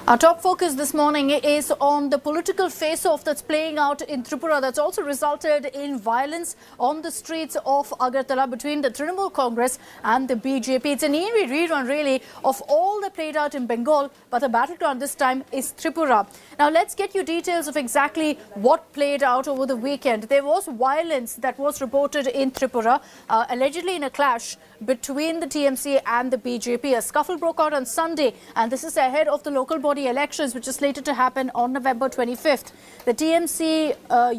Our top focus this morning is on the political face-off that's playing out in Tripura that's also resulted in violence on the streets of Agartala between the Trinamool Congress and the BJP. It's an eerie rerun, really, of all that played out in Bengal, but the battleground this time is Tripura. Now, let's get you details of exactly what played out over the weekend. There was violence that was reported in Tripura, allegedly in a clash between the TMC and the BJP. A scuffle broke out on Sunday, and this is ahead of the local body elections, which is slated to happen on November 25th. The TMC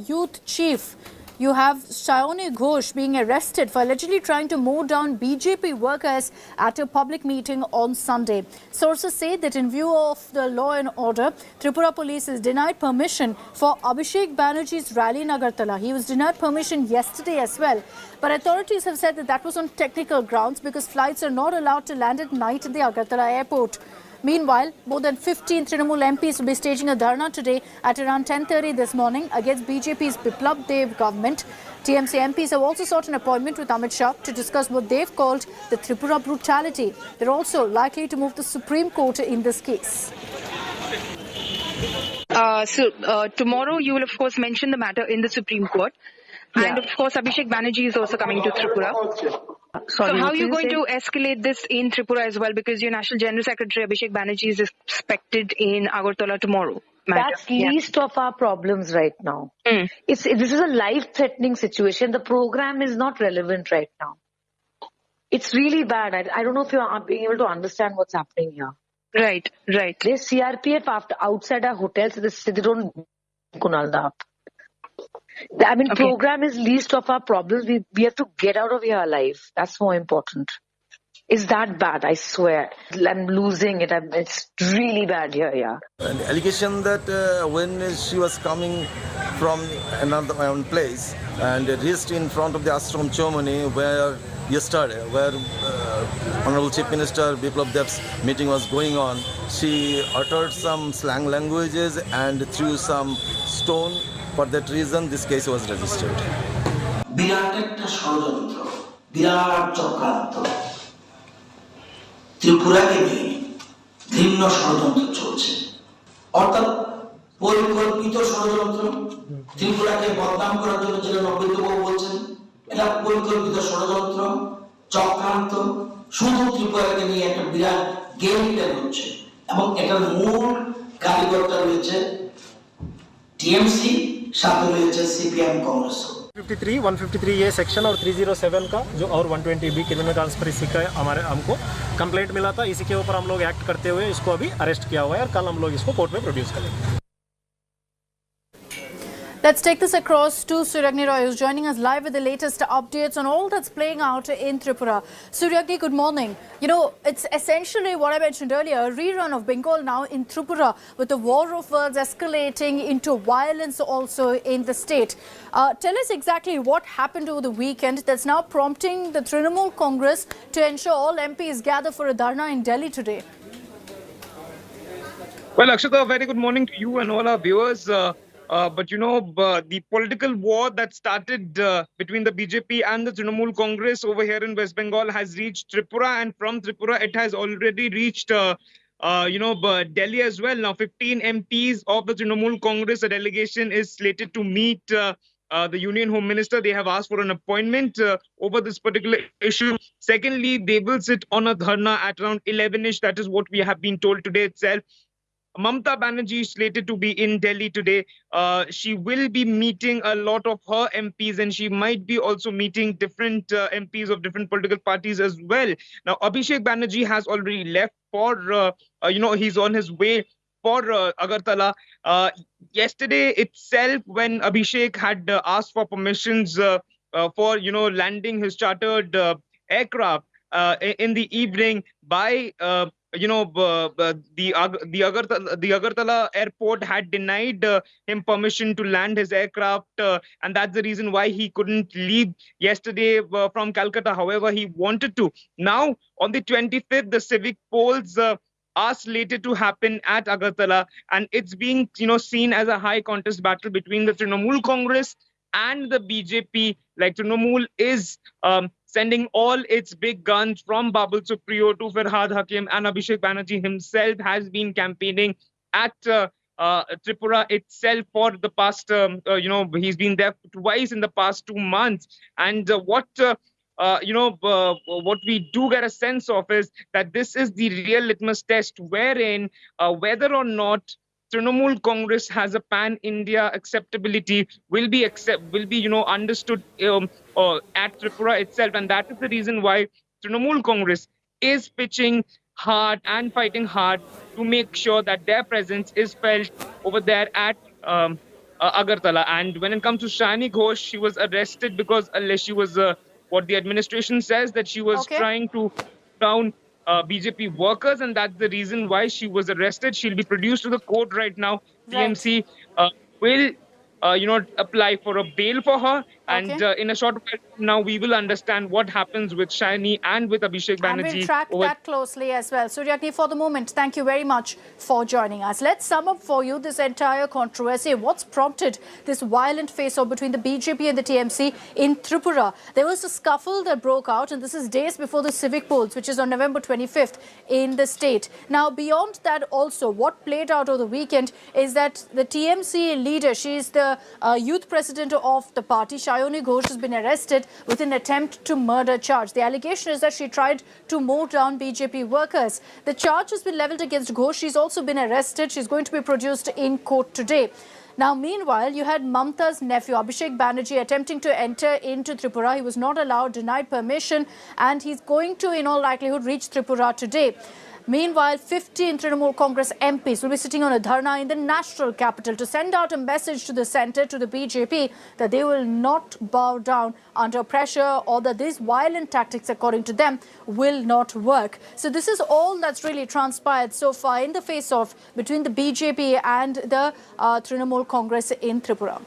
youth chief, you have Saayoni Ghosh, being arrested for allegedly trying to mow down BJP workers at a public meeting on Sunday. Sources say that in view of the law and order, Tripura Police has denied permission for ABHISHEK Banerjee'S rally in Agartala. He was denied permission yesterday as well. But authorities have said that that was on technical grounds because flights are not allowed to land at night at the Agartala airport. Meanwhile, more than 15 Trinamool MPs will be staging a dharna today at around 10:30 this morning against BJP's Biplab government. TMC MPs have also sought an appointment with Amit Shah to discuss what they've called the Tripura brutality. They're also likely to move the Supreme Court in this case. Tomorrow you will of course mention the matter in the Supreme Court. Yeah. And of course ABHISHEK Banerjee is also coming to Tripura. Sorry, so how are you going to escalate this in Tripura as well? Because your National General Secretary ABHISHEK Banerjee is expected in Agartala tomorrow. That's least of our problems right now. This is a life-threatening situation. The program is not relevant right now. It's really bad. I don't know if you are being able to understand what's happening here. Right. There's CRPF outside our hotels. They don't Kunalda up. I mean, okay. Program is least of our problems. We have to get out of here alive. That's more important. It's that bad, I swear. I'm losing it. It's really bad here, yeah. An allegation that when she was coming from another place and reached in front of the Ashram Chowmuhani where Honorable Chief Minister Biplab's meeting was going on, she uttered some slang languages and threw some stone. For that reason, this case was registered. বিরাট একটা ষড়যন্ত্র, বিরাট চক্রান্ত ত্রিপুরাকে নিয়ে ভিন্ন ষড়যন্ত্র চলছে। অর্থাৎ পরিকল্পিত ষড়যন্ত্র ত্রিপুরাকে বদনাম করার জন্য যেটা নবীনবাবু বলছেন, এটা পরিকল্পিত ষড়যন্ত্র, চক্রান্ত, শুধু ত্রিপুরাকে নিয়ে একটা বিরাট গেম প্ল্যান হচ্ছে এবং এটার মূল কারিগরটা রয়েছে TMC, साथ में CPM कांग्रेस 53, 153A सेक्शन और 307 का जो और 120B क्रिमिनल कॉन्स्पिरेसी का हमको कंप्लेंट मिला था। इसी के ऊपर हम लोग एक्ट करते हुए इसको अभी अरेस्ट किया हुआ है और कल हम लोग इसको कोर्ट में प्रोड्यूस करेंगे। Let's take this across to Suryagni Roy, who's joining us live with the latest updates on all that's playing out in Tripura. Suryagni, good morning. You know, it's essentially what I mentioned earlier, a rerun of Bengal now in Tripura, with the war of words escalating into violence also in the state. Tell us exactly what happened over the weekend that's now prompting the Trinamool Congress to ensure all MPs gather for a dharna in Delhi today. Well, Akshata, a very good morning to you and all our viewers. But you know, the political war that started between the BJP and the Trinamool Congress over here in West Bengal has reached Tripura, and from Tripura it has already reached Delhi as well. Now 15 MPs of the Trinamool Congress, a delegation is slated to meet the Union Home Minister. They have asked for an appointment over this particular issue. Secondly, they will sit on a dharna at around 11ish. That is what we have been told today itself. Mamata Banerjee is slated to be in Delhi today. She will be meeting a lot of her MPs, and she might be also meeting different MPs of different political parties as well. Now, ABHISHEK Banerjee has already left for, he's on his way for Agartala. Yesterday itself, when ABHISHEK had asked for permissions for, landing his chartered aircraft in the evening by the Agartala airport had denied him permission to land his aircraft, and that's the reason why he couldn't leave yesterday from Calcutta. However, he wanted to. Now, on the 25th, the civic polls are slated to happen at Agartala, and it's being seen as a high contest battle between the Trinamool Congress and the BJP. Like, Trinamool is sending all its big guns from Babul Supriyo to Farhad Hakim, and ABHISHEK Banerjee himself has been campaigning at Tripura itself for the past, he's been there twice in the past 2 months. And what we do get a sense of is that this is the real litmus test wherein whether or not Trinamool Congress has a pan-India acceptability will be understood at Tripura itself. And that is the reason why Trinamool Congress is pitching hard and fighting hard to make sure that their presence is felt over there at Agartala. And when it comes to Saayoni Ghosh, she was arrested because she was what the administration says that she was trying to down BJP workers, and that's the reason why she was arrested. She'll be produced to the court right now. TMC will apply for a bail for her, and in a short while now we will understand what happens with Saayoni and with Abhishek Banerjee. And we'll track that closely as well. Suryagni, for the moment, thank you very much for joining us. Let's sum up for you this entire controversy. What's prompted this violent face-off between the BJP and the TMC in Tripura? There was a scuffle that broke out, and this is days before the CIVIC polls, which is on November 25th in the state. Now, beyond that also, what played out over the weekend is that the TMC leader, she is the youth president of the party, Saayoni Ghosh, has been arrested with an attempt to murder charge. The allegation is that she tried to mow down BJP workers. The charge has been levelled against Ghosh. She's also been arrested. She's going to be produced in court today. Now, meanwhile, you had Mamta's nephew, Abhishek Banerjee, attempting to enter into Tripura. He was not allowed, denied permission, and he's going to, in all likelihood, reach Tripura today. Meanwhile, 15 Trinamool Congress MPs will be sitting on a dharna in the national capital to send out a message to the centre, to the BJP, that they will not bow down under pressure, or that these violent tactics, according to them, will not work. So this is all that's really transpired so far in the face-off between the BJP and the Trinamool Congress in Tripura.